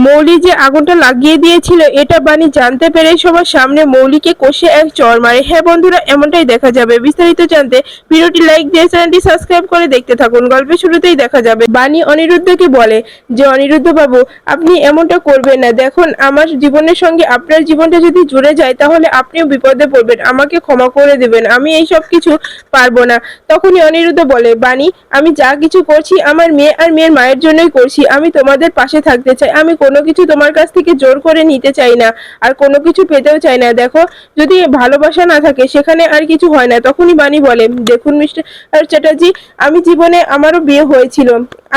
মৌলি যে আগুনটা লাগিয়ে দিয়েছিল এটা বানি জানতে পেরে সবার সামনে মৌলিকে কষে এক চড় মারে। হ্যাঁ বন্ধুরা, এমনটাই দেখা যাবে। বিস্তারিত জানতে ভিডিওটি লাইক দিয়ে চ্যানেলটি সাবস্ক্রাইব করে দেখতে থাকুন। গল্পের শুরুতেই দেখা যাবে বানি অনিরুদ্ধকে বলে যে অনিরুদ্ধ বাবু, আপনি এমনটা করবেন না। দেখুন, আমার জীবনের সঙ্গে আপনার জীবনটা যদি জুড়ে যায় তাহলে আপনিও বিপদে পড়বেন। আমাকে ক্ষমা করে দেবেন, আমি এই সব কিছু পারবো না। তখনই অনিরুদ্ধ বলে, বানি, আমি যা কিছু করছি আমার মেয়ে আর মেয়ের মায়ের জন্যই করছি। আমি তোমাদের পাশে থাকতে চাই। আমি কোনো কিছু তোমার কাছ থেকে জোর করে নিতে চাই না, আর কোনো কিছু পেতেও চাই না। দেখো, যদি ভালোবাসা না থাকে সেখানে আর কিছু হয় না। তখনই বানি বলে, দেখুন মিস্টার চ্যাটার্জি, আমি জীবনে আমারও বিয়ে হয়েছিল।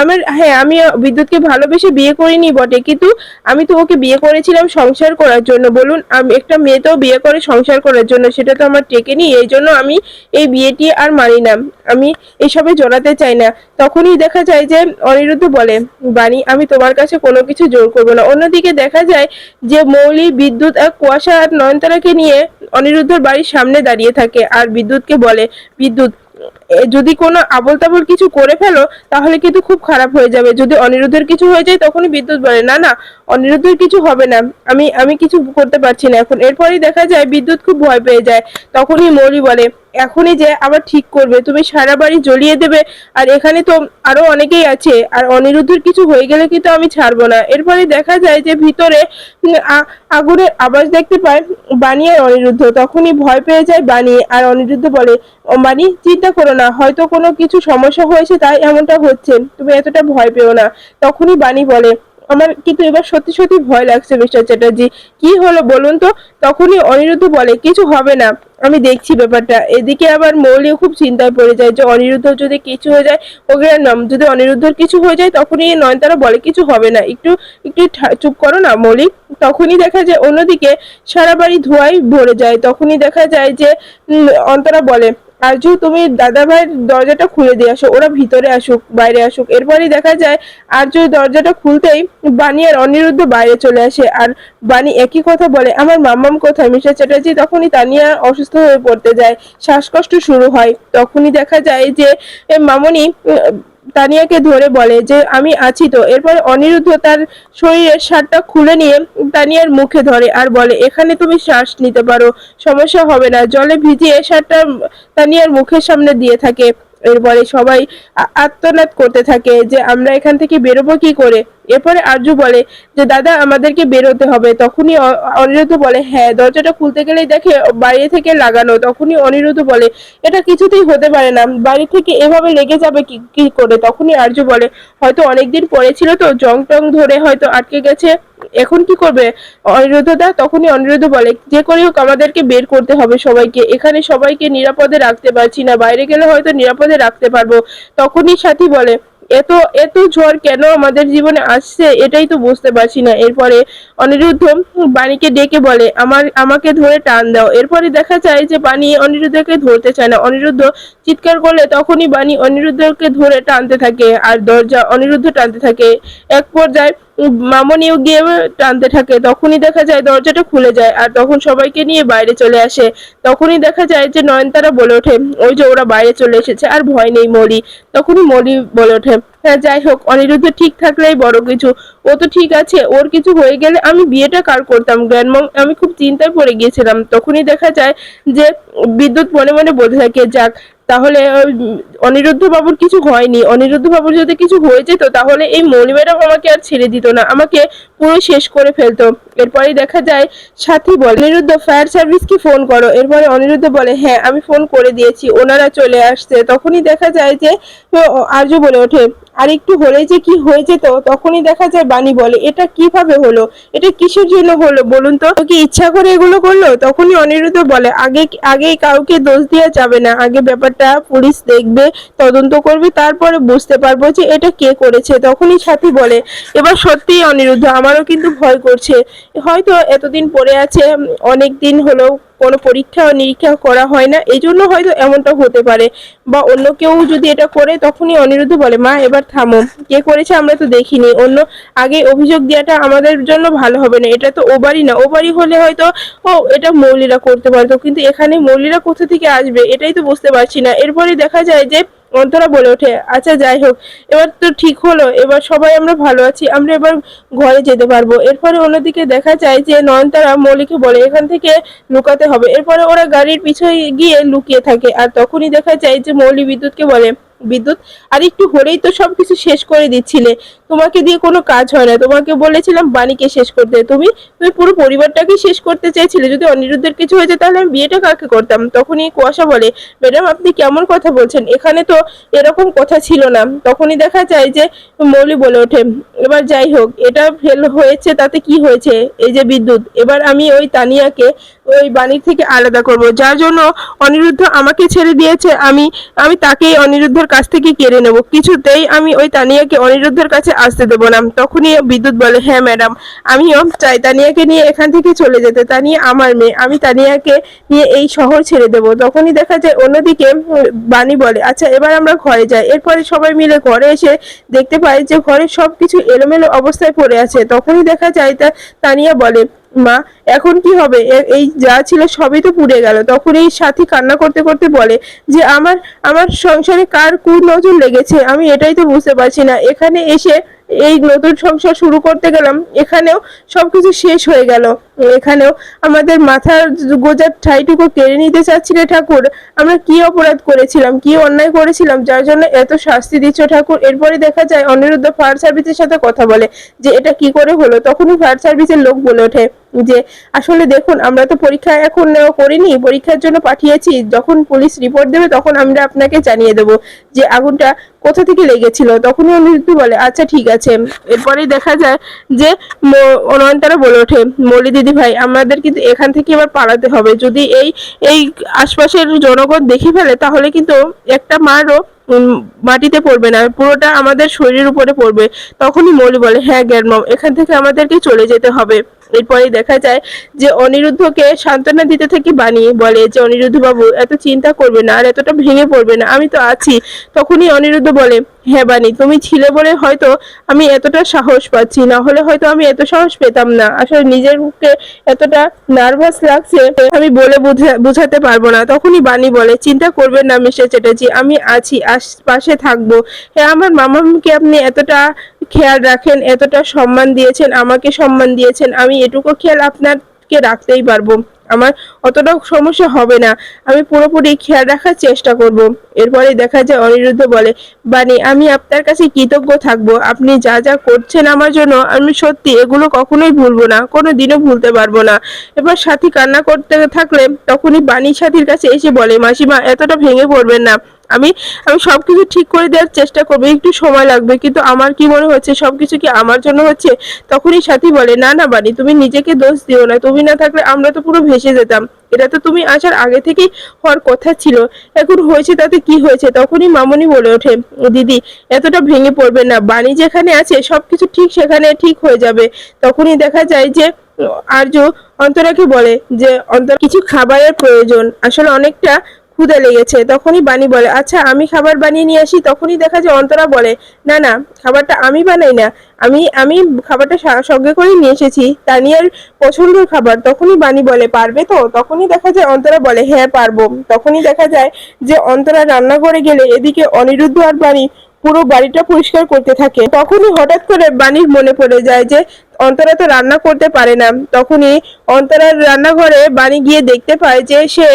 আমি বিদ্যুৎকে ভালোবেসে বিয়ে করিনি বটে, কিন্তু আমি তো ওকে বিয়ে করেছিলাম সংসার করার জন্য। বলুন, আমি একটা মেয়ে তো বিয়ে করে সংসার করার জন্য, সেটা তো আমার টেকেনি। এই জন্য আমি এই বিয়েটি আর মানি না। আমি এসবে জড়াতে চাই না। তখনই দেখা যায় যে অনিরুদ্ধ বলে, বানি, আমি তোমার কাছে কোনো কিছু জোর করবো না। অন্যদিকে দেখা যায় যে মৌলি, বিদ্যুৎ আর কুয়াশা আর নয়নতারাকে নিয়ে অনিরুদ্ধর বাড়ির সামনে দাঁড়িয়ে থাকে আর বিদ্যুৎকে বলে, বিদ্যুৎ, যদি কোনো আবোল তাবোল কিছু করে ফেলো তাহলে কিন্তু খুব খারাপ হয়ে যাবে। যদি অনিরুদ্ধের কিছু হয়ে যায় তখনই বিদ্যুৎ বলে, না না, অনিরুদ্ধের কিছু হবে না, আমি আমি কিছু করতে পারছি না এখন। এরপরই দেখা যায় বিদ্যুৎ খুব ভয় পেয়ে যায়। তখনই মৌলি বলে, এখনই যে আবার ঠিক করবে, তুমি সারা বাড়ি জ্বলিয়ে দেবে, আর এখানে তো আরো অনেকেই আছে, আর অনিরুদ্ধের কিছু হয়ে গেলে কিন্তু আমি ছাড়বো না। এরপরে দেখা যায় যে ভিতরে আগুনের আওয়াজ দেখতে পায় বানি আর অনিরুদ্ধ। তখনই ভয় পেয়ে যায় বানি, আর অনিরুদ্ধ বলে, ও বানি, চিন্তা করো না, হয়তো কোনো কিছু সমস্যা হয়েছে তাই এমনটা হচ্ছে, তুমি এতটা ভয় পেও না। তখনই বানি বলে, আমার কিন্তু এবার সত্যি সত্যি ভয় লাগছে মিস্টার চ্যাটার্জি, কি হলো বলুন তো। তখনই অনিরুদ্ধ বলে, কিছু হবে না, আমি দেখছি ব্যাপারটা। এদিকে আবার মৌলিও খুব চিন্তায় পড়ে যায় যে অনিরুদ্ধ যদি কিছু হয়ে যায়, ওকে যদি অনিরুদ্ধর কিছু হয়ে যায়। তখনই নয়নতারা বলে, কিছু হবে না, একটু একটু চুপ করো না মৌলি। তখনই দেখা যায় অন্যদিকে সারা বাড়ি ধোঁয়ায় ভরে যায়। তখনই দেখা যায় যে অন্তরা বলে, আরজু, তুমি দাদা ভাইয়ের দরজাটা খুলে দিয়ে আসো, ওরা ভিতরে আসুক, বাইরে আসুক। এরপরই দেখা যায় আরজু দরজাটা খুলতেই বানি আর অনিরুদ্ধ বাইরে চলে আসে, আর বানি একই কথা বলে, আমার মাম্মাম কোথায় মিস্টার চ্যাটার্জি। তখনই তানিয়া অসুস্থ হয়ে পড়তে যায়, শ্বাসকষ্ট শুরু হয়। তখনই দেখা যায় যে মামনি তানিয়াকে ধরে বলে যে আমি আছি তো। এরপর অনিরুদ্ধ তার শরীরের শার্টটা খুলে নিয়ে তানিয়ার মুখে ধরে আর বলে, এখানে তুমি শ্বাস নিতে পারো, সমস্যা হবে না। জলে ভিজিয়ে শার্টটা তানিয়ার মুখের সামনে দিয়ে থাকে। এরপরে সবাই আর্তনাদ করতে থাকে যে আমরা এখান থেকে বেরোবো কি করে। এরপরে আরজু বলে যে দাদা, আমাদেরকে বেরোতে হবে। তখনই অনিরুদ্ধ বলে, হ্যাঁ, দরজাটা খুলতে গেলেই দেখে বাইরে থেকে লাগানো। তখনই অনিরুদ্ধ বলে, এটা কিছুতেই হতে পারে না, বাড়ি থেকে এভাবে লেগে যাবে কি করে। তখনই আরজু বলে, হয়তো অনেকদিন পরে ছিল তো, জং টং ধরে হয়তো আটকে গেছে, এখন কি করবে অনিরুদ্ধদা। তখনই অনিরুদ্ধ বলে, যে করে হোক আমাদেরকে বের করতে হবে সবাইকে, এখানে সবাইকে নিরাপদে রাখতে পারছি না, বাইরে গেলে হয়তো নিরাপদে রাখতে পারবো। তখনই সাথী বলে, এত এত ঝড় কেন আমাদের জীবনে আসছে এটাই তো বুঝতে পারছি না। এরপরে অনিরুদ্ধ বাণীকে ডেকে বলে, আমাকে ধরে টান দাও। এরপরে দেখা যায় যে বাণী অনিরুদ্ধকে ধরতে চায় না। অনিরুদ্ধ চিৎকার করলে তখনই বাণী অনিরুদ্ধকে ধরে টানতে থাকে, আর দরজা অনিরুদ্ধ টানতে থাকে। এক পর্যায়ে মামনিও গিয়ে টানতে থাকে। তখনই দেখা যায় দরজাটা খুলে যায়, আর তখন সবাইকে নিয়ে বাইরে চলে আসে। তখনই দেখা যায় যে নয়নতারা বলে ওঠে, ওই যে ওরা বাইরে চলে এসেছে, আর ভয় নেই মৌলি। তখনই মৌলি বলে ওঠে, হ্যাঁ, যাই হোক, অনিরুদ্ধ ঠিক থাকলেই বড় কিছু। ও তো ঠিক আছে, ওর কিছু হয়ে গেলে আমি বিয়েটা কার করতাম গ্র্যান্ডমম, আমি খুব চিন্তায় পড়ে গিয়েছিলাম। তখনই দেখা যায় যে বিদ্যুৎ মনে মনে বলতে থাকে, যাক, তাহলে অনিরুদ্ধ বাবুর কিছু হয়নি। অনিরুদ্ধ বাবুর যদি কিছু হয়ে যেত তাহলে এই মৌলি ম্যাডাম আমাকে আর ছেড়ে দিত না, আমাকে পুরো শেষ করে ফেলতো। এরপরেই দেখা যায় সাথী বলে, অনিরুদ্ধ, ফায়ার সার্ভিসকে ফোন করো। এরপরে অনিরুদ্ধ বলে, হ্যাঁ, আমি ফোন করে দিয়েছি, ওনারা চলে আসছে। তখনই দেখা যায় যে আরজু বলে ওঠে, আর একটু হলেই যে কি হয়ে যেত। তখনই দেখা যায় বাণী বলে, এটা কিভাবে হলো, এটা কিসের জন্য হলো বলুন তো, কি ইচ্ছা করে এগুলো করলো। তখনই অনিরুদ্ধ বলে, আগে কাউকে দোষ দেওয়া যাবে না, আগে ব্যাপারটা পুলিশ দেখবে, তদন্ত করবে, তারপরে বুঝতে পারবো যে এটা কে করেছে। তখনই সাথী বলে, এবার সত্যিই অনিরুদ্ধ, আমারও কিন্তু ভয় করছে, হয়তো এতদিন পড়ে আছে, অনেক দিন হলো কোনো পরীক্ষা ও নিরীক্ষা করা হয় না, এই জন্য হয়তো এমনটা হতে পারে। বা অন্য কেউ যদি এটা করে, তখনই অনিরুদ্ধ বলে মা এবার থামো, কে করেছে আমরা তো দেখিনি, অন্য আগে অভিযোগ দেওয়াটা আমাদের জন্য ভালো হবে না, এটা তো ও বাড়ি না, ও বাড়ি হলে হয়তো এটা মৌলিরা করতে পারতো, কিন্তু এখানে মৌলিরা কোথা থেকে আসবে এটাই তো বুঝতে পারছি না। এরপরে দেখা যায় যে অন্তরা বলে ওঠে আচ্ছা যাই হোক, এবার তো ঠিক হলো, এবার সবাই আমরা ভালো আছি, আমরা এবার ঘরে যেতে পারবো। এরপরে অন্যদিকে দেখা যায় যে নয়নতারা মৌলিকে বলে এখান থেকে লুকাতে হবে। এরপরে ওরা গাড়ির পিছনে গিয়ে লুকিয়ে থাকে, আর তখনই দেখা যায় যে মৌলি বিদ্যুৎকে বলে বিদ্যুৎ, আর একটু হলেই তো সবকিছু শেষ করে দিচ্ছিলে, তোমাকে দিয়ে কোনো কাজ হয় না, তোমাকে বলেছিলাম বাণীকে শেষ করতে, তুমি তুমি পুরো পরিবারটাকে শেষ করতে চেয়েছিলে, যদি অনিরুদ্ধের কিছু হয়েছে তাহলে আমি বিয়েটা কাকে করতাম। তখনই কুয়াশা বলে ম্যাডাম আপনি কেমন কথা বলছেন, এখানে তো এরকম কথা ছিল না। তখনই দেখা যায় যে মৌলি বলে ওঠে এবার যাই হোক, এটা ফেল হয়েছে তাতে কি হয়েছে, এই যে বিদ্যুৎ, এবার আমি ওই তানিয়াকে ওই বাণীর থেকে আলাদা করব, যার জন্য অনিরুদ্ধ আমাকে ছেড়ে দিয়েছে, আমি আমি তাকেই অনিরুদ্ধের কাছ থেকে কেড়ে নেব, কিছুতেই আমি ওই তানিয়াকে অনিরুদ্ধের কাছে আসতে দেবো না। তখনই বিদ্যুৎ বলে হ্যাঁ ম্যাডাম, আমিও চাই তানিয়াকে নিয়ে এখান থেকে চলে যেতে, তানিয়া আমার মেয়ে, আমি তানিয়াকে নিয়ে এই শহর ছেড়ে দেব। তখনই দেখা যায় অন্যদিকে বাণী বলে আচ্ছা এবার আমরা ঘরে যাই। এরপরে সবাই মিলে ঘরে এসে দেখতে পায় যে ঘরে সবকিছু এলোমেলো অবস্থায় পড়ে আছে। তখনই দেখা যায় তানিয়া বলে মা এখন কি হবে, এই যা ছিল সবই তো পুড়ে গেল। তখন এই সাথী কান্না করতে করতে বলে যে আমার আমার সংসারে কার কুনজর লেগেছে, আমি এটাই তো বুঝতে পারছি না, এখানে এসে এই নতুন সংসার শুরু করতে গেলাম, এখানেও সবকিছু শেষ হয়ে গেল, এখানেও আমাদের মাথার গোজার ঠাইটুকু কেড়ে নিতে চাচ্ছিলে ঠাকুর, আমরা কি অপরাধ করেছিলাম, কি অন্যায় করেছিলাম যার জন্য এত শাস্তি দিচ্ছ ঠাকুর। এরপরে দেখা যায় অনিরুদ্ধ ফায়ার সার্ভিসের সাথে কথা বলে যে এটা কি করে হলো। তখনই ফায়ার সার্ভিসের লোক বলে ওঠে যে আসলে দেখুন আমরা তো পরীক্ষা এখন করিনি, পরীক্ষার জন্য পাঠিয়েছি, যখন পুলিশ রিপোর্ট দেবে তখন আমরা আপনাকে জানিয়ে দেব যে আগুনটা কোথা থেকে লেগেছিল। তখনই অনিরুদ্ধ বলে আচ্ছা ঠিক আছে। এরপরেই দেখা যায় যে নয়নতারা বলে ওঠে মৌলি দিদি ভাই আমাদের কিন্তু এখান থেকে এবার পালাতে হবে, যদি এই এই আশপাশের জনগণ দেখে ফেলে তাহলে কিন্তু একটা মারও মাটিতে পড়বে না, পুরোটা আমাদের শরীরের উপরে পড়বে। তখনই মৌলি বলে হ্যাঁ গ্র্যান্ডমম, এখান থেকে আমাদেরকে চলে যেতে হবে। এরপরে দেখা যায় যে অনিরুদ্ধকে সান্ত্বনা দিতে থেকে বানিয়ে বলে যে অনিরুদ্ধ বাবু এত চিন্তা করবে না, আর এতটা ভেঙে পড়বে না, আমি তো আছি। তখনই অনিরুদ্ধ বলে হ্যাঁ বানি তুমি ছিলে বলে হয়তো আমি এতটা সাহস পাচ্ছি, না হলে হয়তো আমি এত সাহস পেতাম না, আসলে নিজেরকে এতটা নার্ভাস লাগছে আমি বলে বোঝাতে পারবো না। তখনই বানি বলে চিন্তা করবেন না মিস্টার চ্যাটার্জি, আমি আছি, পাশে থাকবো। হ্যাঁ আমার মামাকে আপনি এতটা খেয়াল রাখেন, এতটা সম্মান দিয়েছেন, আমাকে সম্মান দিয়েছেন, আমি এটুকু খেয়াল আপনাকে রাখতেই পারবো, আমার অতটা সমস্যা হবে না, আমি পুরোপুরি খেয়াল রাখার চেষ্টা করব। এরপরে দেখা যায় অনিরুদ্ধ বলে বানি আমি আপনার কাছে কৃতজ্ঞ থাকবো, আপনি যা যা করছেন আমার জন্য আমি সত্যি এগুলো কখনোই ভুলবো না, কোনো দিনও ভুলতে পারবো না। এবার সাথী কান্না করতে থাকলে তখনই বানি সাথীর কাছে এসে বলে মাসিমা এতটা ভেঙে পড়বেন না, আমি আমি সবকিছু ঠিক করে দেওয়ার চেষ্টা করবো, একটু সময় লাগবে, কিন্তু আমার কি মনে হচ্ছে সবকিছু কি আমার জন্য হচ্ছে। তখনই সাথী বলে না না বানি তুমি নিজেকে দোষ দিও না, তুমি না থাকলে আমরা তো পুরো ভেসে যেতাম, এটা তো তুমি আসার আগে থেকেই হওয়ার কথা ছিল, এখন হয়েছে তাতে কি হয়েছে। তখনই মামনি বলে ওঠে দিদি এতটা ভেঙে পড়বে না, বানি যেখানে আছে সবকিছু ঠিক সেখানে ঠিক হয়ে যাবে। তখনই দেখা যায় যে আর্য অন্তরাকে বলে যে অন্তর কিছু খাবারের প্রয়োজন, আসলে অনেকটা ক্ষুধা লেগেছে। তখনই বানি বলে আচ্ছা আমি খাবার বানিয়ে নিয়ে আসি। তখনই দেখা যায় অন্তরা বলে না না খাবারটা আমি বানাই না, আমি আমি খাবারটা সঙ্গে করে নিয়ে এসেছি, তানিয়ার পছন্দের খাবার। তখনই বানি বলে পারবে তো। তখনই দেখা যায় অন্তরা বলে হ্যাঁ পারবো। তখনই দেখা যায় যে অন্তরা রান্নাঘরে গেলে এদিকে অনিরুদ্ধ আর বানি পুরো বাড়িটা পরিষ্কার করতে থাকে। তখনই হঠাৎ করে বানির মনে পড়ে যায় যে অন্তরা তো রান্না করতে পারে না। তখনই অন্তরার রান্নাঘরে বানি গিয়ে দেখতে পায় যে সে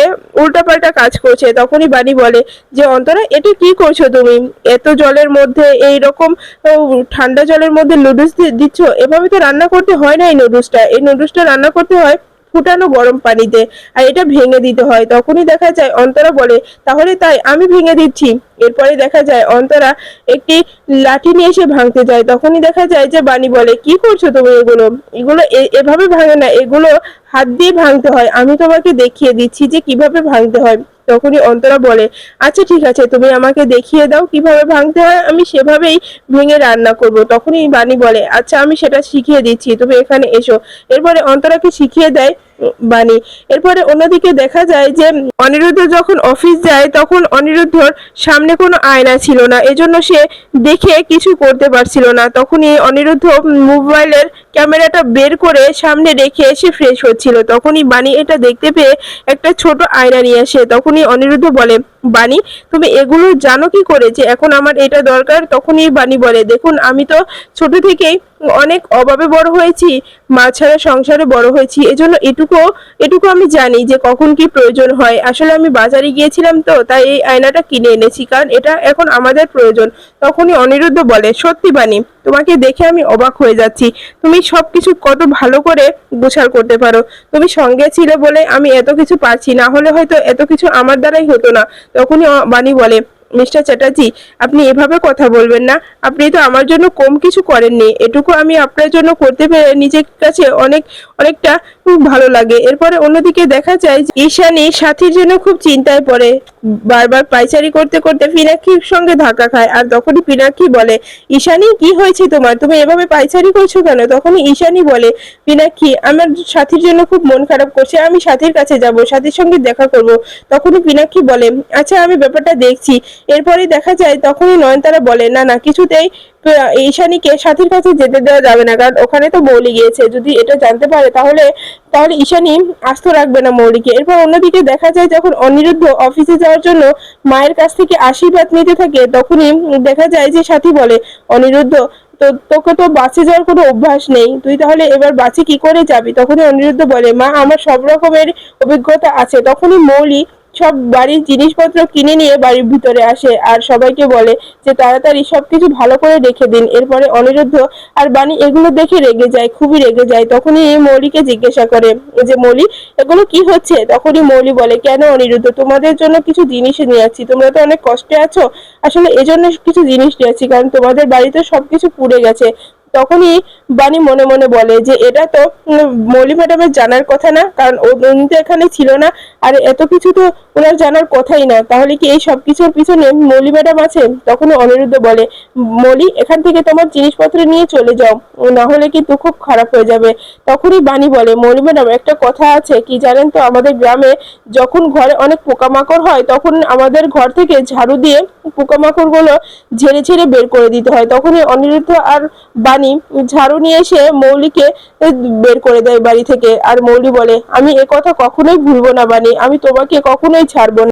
উল্টাপাল্টা কাজ করছে। তখনই বানি বলে যে অন্তরা এটা কি করছো তুমি, এত জলের মধ্যে এই রকম ঠান্ডা জলের মধ্যে নুডলস দিচ্ছ, এভাবে তো রান্না করতে হয় না, এই নুডলসটা রান্না করতে হয় ফুটানো গরম পানিতে, আর এটা ভেঙে দিতে হয়। তখনই দেখা যায় অন্তরা বলে তাহলে তাই আমি ভেঙে দিচ্ছি। এরপরে দেখা যায় অন্তরা একটি লাঠি নিয়ে এসে ভাঙতে যায়। তখনই দেখা যায় যে বানি বলে কি করছো তুমি, এগুলো এগুলো এভাবে ভাঙে না, এগুলো হাত দিয়ে ভাঙতে হয়, আমি তোমাকে দেখিয়ে দিচ্ছি যে কিভাবে ভাঙতে হয়। তখনই অন্তরা বলে আচ্ছা ঠিক আছে তুমি আমাকে দেখিয়ে দাও কিভাবে ভাঙতে হয়, আমি সেভাবেই ভেঙে রান্না করব। তখনই বানি বলে আচ্ছা আমি সেটা শিখিয়ে দিচ্ছি, তুমি এখানে এসো। এরপরে অন্তরাকে শিখিয়ে দেয় বাণী। এরপরে অন্যদিকে দেখা যায় যে অনিরুদ্ধ যখন অফিস যায় তখন অনিরুদ্ধর সামনে কোনো আয়না ছিল না, এজন্য সে দেখে কিছু করতে পারছিল না। তখনই অনিরুদ্ধ মোবাইলের ক্যামেরাটা বের করে সামনে রেখে এসে ফ্রেশ হচ্ছিল, তখনই বাণী এটা দেখতে পেয়ে একটা ছোট আয়না নিয়ে আসে। তখনই অনিরুদ্ধ বলে, বাণী তুমি এগুলো জানো কি করে যে এখন আমার এটা দরকার? তখনই বাণী বলে, দেখুন আমি তো ছোট থেকেই অনেক অভাবে বড় হয়েছি, মা ছাড়া সংসারে বড় হয়েছি, এজন্য এটুকু আমি জানি যে কখন কি প্রয়োজন হয়। আসলে আমি বাজারে গিয়েছিলাম তো তাই এই আয়নাটা কিনে এনেছি, কারণ এটা এখন আমাদের প্রয়োজন। তখনই অনিরুদ্ধ বলে, সত্যি বাণী তোমাকে দেখে আমি অবাক হয়ে যাচ্ছি, তুমি সবকিছু কত ভালো করে গোছাল করতে পারো। তুমি সঙ্গে ছিলে বলে আমি এত কিছু পারছি, না হলে হয়তো এত কিছু আমার দ্বারাই হতো না। তখনই বাণী বলে, মিস্টার চ্যাটার্জি আপনি এভাবে কথা বলবেন না, আপনি তো আমার জন্য কম কিছু করেননি, এটুকু আমি আপনার জন্য করতে পেরে নিজের কাছে অনেকটা ভালো লাগে। এরপরে অন্যদিকে দেখা যায় যে ঈশানী সাথীর জন্য খুব চিন্তায় পড়ে, বারবার পায়চারি করতে করতে পিনাক্ষীর সঙ্গে ধাক্কা খায়। আর তখনই পিনাক্ষী বলে, ঈশানী কি হয়েছে তোমার, তুমি এভাবে পায়চারি করছো কেন? তখনই ঈশানী বলে, পিনাক্ষী আমার সাথীর জন্য খুব মন খারাপ করছে, আমি সাথীর কাছে যাব, সাথীর সঙ্গে দেখা করব। তখনই পিনাক্ষী বলে, আচ্ছা আমি ব্যাপারটা দেখছি। এরপরে দেখা যায় তখনই নয়নতারা বলে, না না কিছুতেই ঈশানীকে সাথীর কাছে যেতে দেওয়া যাবে না, কারণ ওখানে তো মৌলি গিয়েছে, যদি এটা জানতে পারে তাহলে তাহলে ঈশানী আস্ত রাখবে না মৌলিকে। এরপর অন্যদিকে দেখা যায় যখন অনিরুদ্ধ অফিসে যাওয়ার জন্য মায়ের কাছ থেকে আশীর্বাদ নিতে থাকে, তখনই দেখা যায় যে সাথী বলে, অনিরুদ্ধ তো তোকে তো বাসে যাওয়ার কোনো অভ্যাস নেই, তুই তাহলে এবার বাসে কি করে যাবি? তখনই অনিরুদ্ধ বলে, মা আমার সব রকমের অভিজ্ঞতা আছে। তখনই মৌলি সব বাড়ির জিনিসপত্র কিনে নিয়ে বাড়ির ভিতরে আসে আর সবাইকে বলে যে তাড়াতাড়ি সবকিছু ভালো করে রেখে দিন। এরপরে অনিরুদ্ধ আর বাণী এগুলো দেখে রেগে যায়, খুবই রেগে যায়। তখনই মৌলিকে জিজ্ঞাসা করে যে মৌলি এগুলো কি হচ্ছে? তখনই মৌলি বলে, কেন অনিরুদ্ধ, তোমাদের জন্য কিছু জিনিস নিয়ে যাচ্ছি, তোমরা তো অনেক কষ্টে আছো, আসলে এজন্য কিছু জিনিস নিয়ে যাচ্ছি, কারণ তোমাদের বাড়িতে সবকিছু পুড়ে গেছে। তখনই বাণী মনে মনে বলে যে এটা তো মৌলি ম্যাডামের জানার কথা না, কারণ উনি তো এখানে ছিল না, আর এত কিছু তো ওনার জানার কথাই না, তাহলে কি এই সব কিছুর পিছনে মৌলি ম্যাডাম আছে? তখন অনিরুদ্ধ বলে, মৌলি এখান থেকে তোমার জিনিসপত্র নিয়ে চলে যাও, না হলে কিন্তু খুব খারাপ হয়ে যাবে। তখনই বাণী বলে, মৌলি ম্যাডাম একটা কথা আছে কি জানেন তো, আমাদের গ্রামে যখন ঘরে অনেক পোকামাকড় হয় তখন আমাদের ঘর থেকে ঝাড়ু দিয়ে পোকামাকড় গুলো ঝেড়ে ঝেড়ে বের করে দিতে হয়। তখনই অনিরুদ্ধ আর বাণী ঝাড়ু নিয়ে এসে মৌলিকে বের করে দেয় বাড়ি থেকে। আর মৌলি বলে, আমি এ কথা কখনোই ভুলবো না বাণী, আমি তোমাকে কখনোই ছাড়বো না।